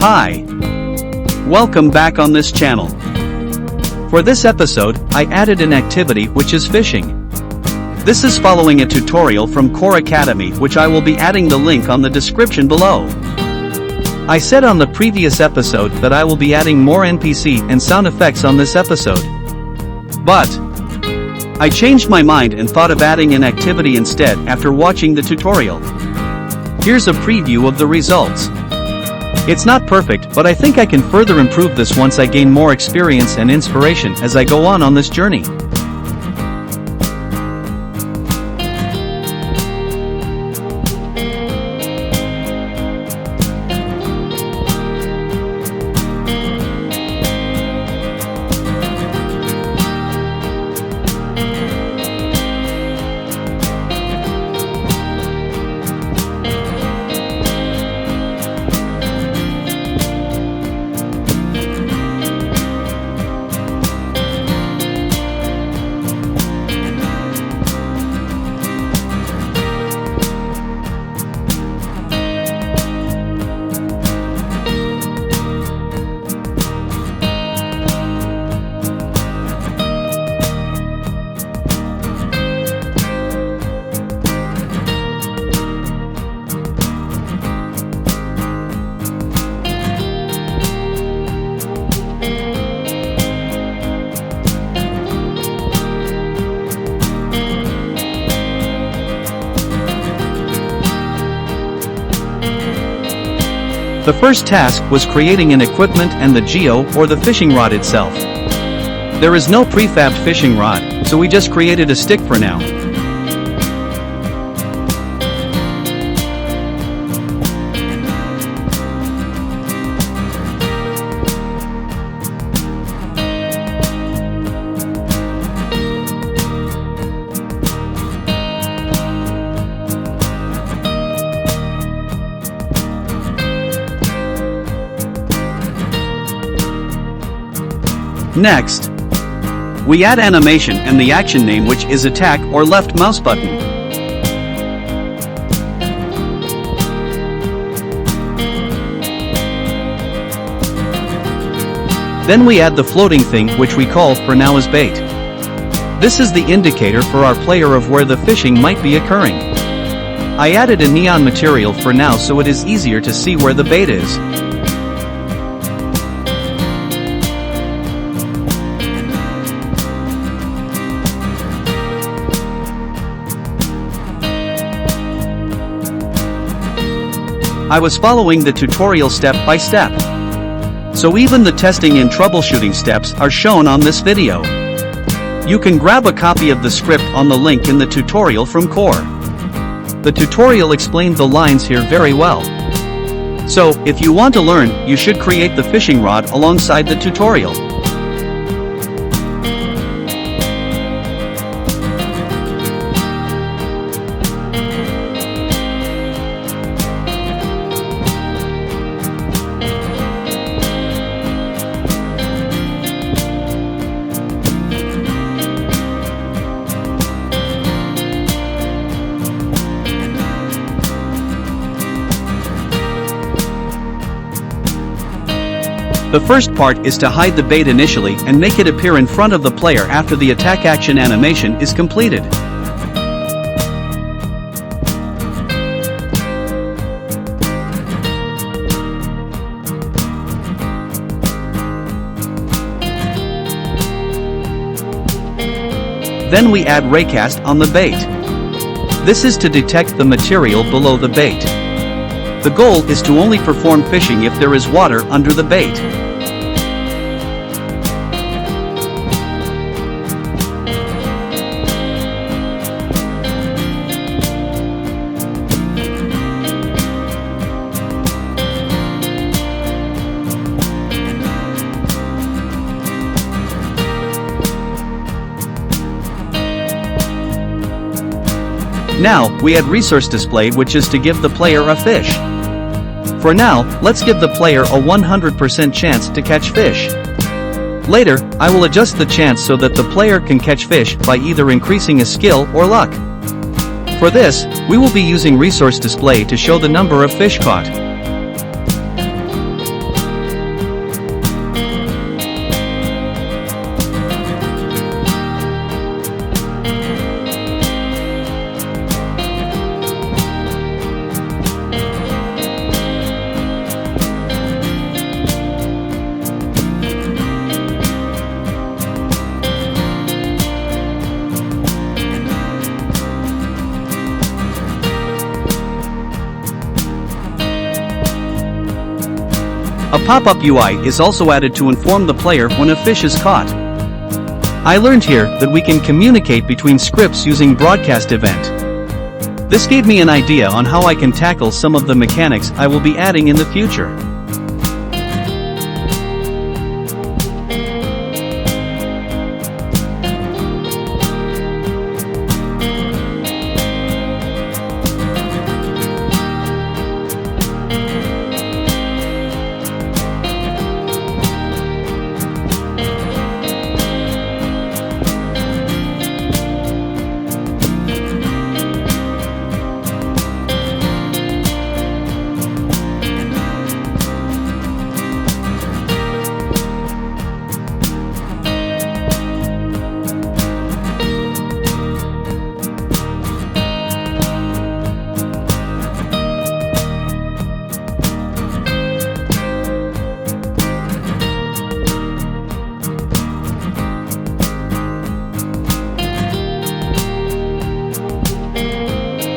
Hi! Welcome back on this channel. For this episode, I added an activity which is fishing. This is following a tutorial from Core Academy which I will be adding the link on the description below. I said on the previous episode that I will be adding more NPC and sound effects on this episode. But I changed my mind and thought of adding an activity instead after watching the tutorial. Here's a preview of the results. It's not perfect, but I think I can further improve this once I gain more experience and inspiration as I go on this journey. The first task was creating an equipment and the geo or the fishing rod itself. There is no prefabbed fishing rod, so we just created a stick for now. Next, we add animation and the action name which is attack or left mouse button. Then we add the floating thing which we call for now as bait. This is the indicator for our player of where the fishing might be occurring. I added a neon material for now so it is easier to see where the bait is. I was following the tutorial step by step. So even the testing and troubleshooting steps are shown on this video. You can grab a copy of the script on the link in the tutorial from Core. The tutorial explained the lines here very well. So, if you want to learn, you should create the fishing rod alongside the tutorial. The first part is to hide the bait initially and make it appear in front of the player after the attack action animation is completed. Then we add raycast on the bait. This is to detect the material below the bait. The goal is to only perform fishing if there is water under the bait. Now, we add resource display which is to give the player a fish. For now, let's give the player a 100% chance to catch fish. Later, I will adjust the chance so that the player can catch fish by either increasing a skill or luck. For this, we will be using resource display to show the number of fish caught. A pop-up UI is also added to inform the player when a fish is caught. I learned here that we can communicate between scripts using broadcast event. This gave me an idea on how I can tackle some of the mechanics I will be adding in the future.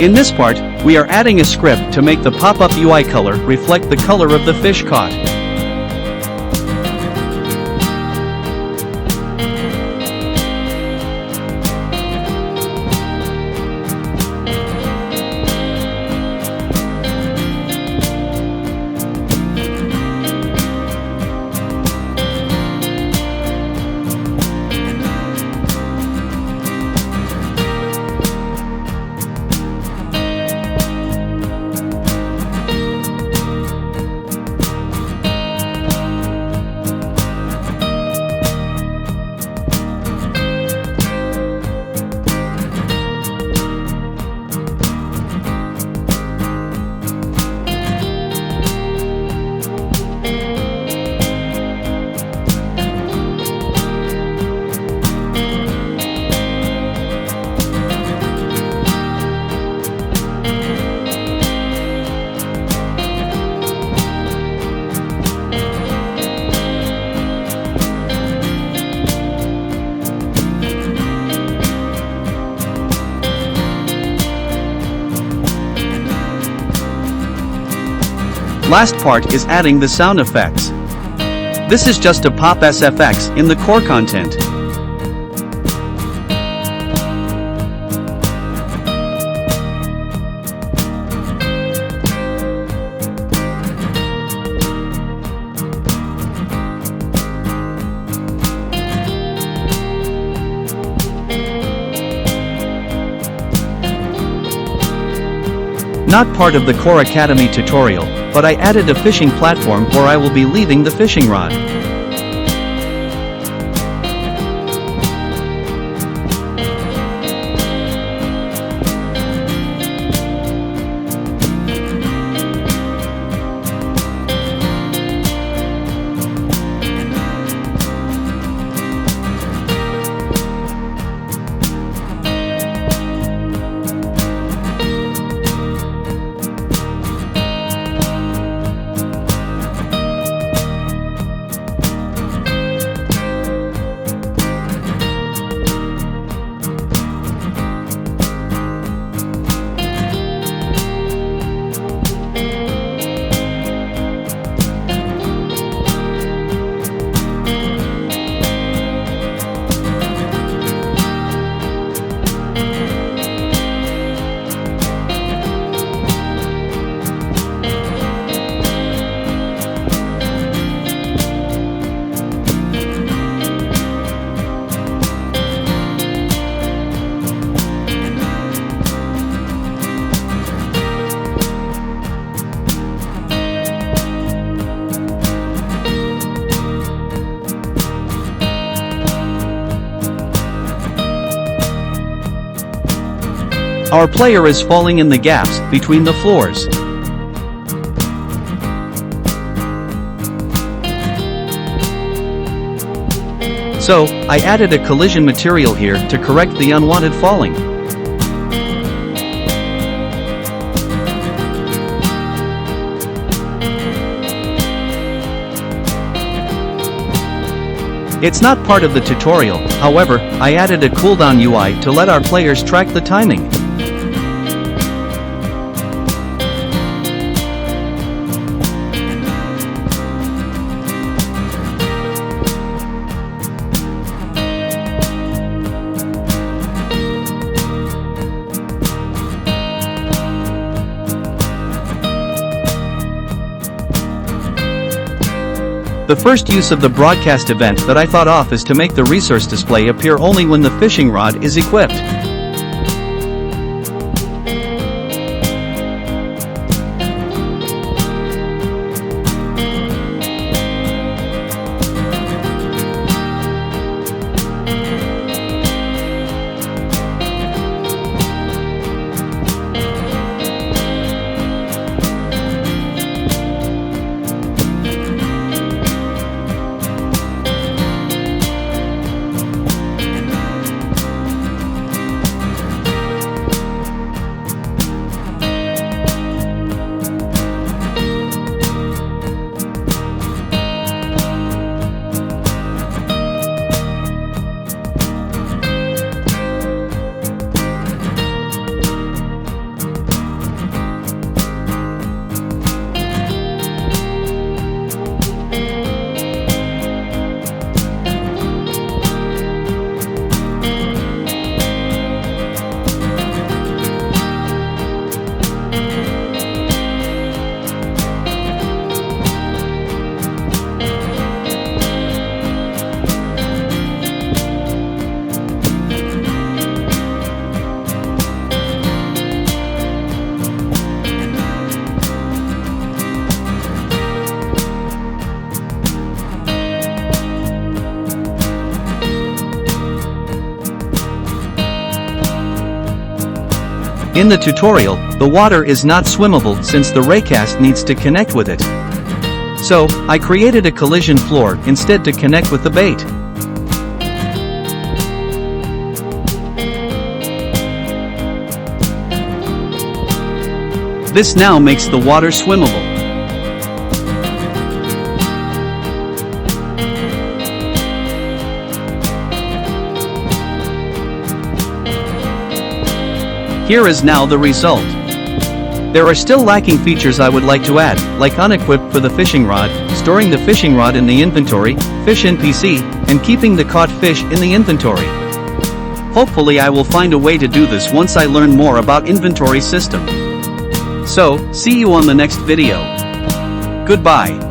In this part, we are adding a script to make the pop-up UI color reflect the color of the fish caught. Last part is adding the sound effects. This is just a pop SFX in the core content. Not part of the Core Academy tutorial, but I added a fishing platform where I will be leaving the fishing rod. Our player is falling in the gaps between the floors. So, I added a collision material here to correct the unwanted falling. It's not part of the tutorial, however, I added a cooldown UI to let our players track the timing. The first use of the broadcast event that I thought of is to make the resource display appear only when the fishing rod is equipped. In the tutorial, the water is not swimmable since the raycast needs to connect with it. So, I created a collision floor instead to connect with the bait. This now makes the water swimmable. Here is now the result. There are still lacking features I would like to add, like unequipped for the fishing rod, storing the fishing rod in the inventory, fish NPC, and keeping the caught fish in the inventory. Hopefully I will find a way to do this once I learn more about inventory system. So, see you on the next video. Goodbye.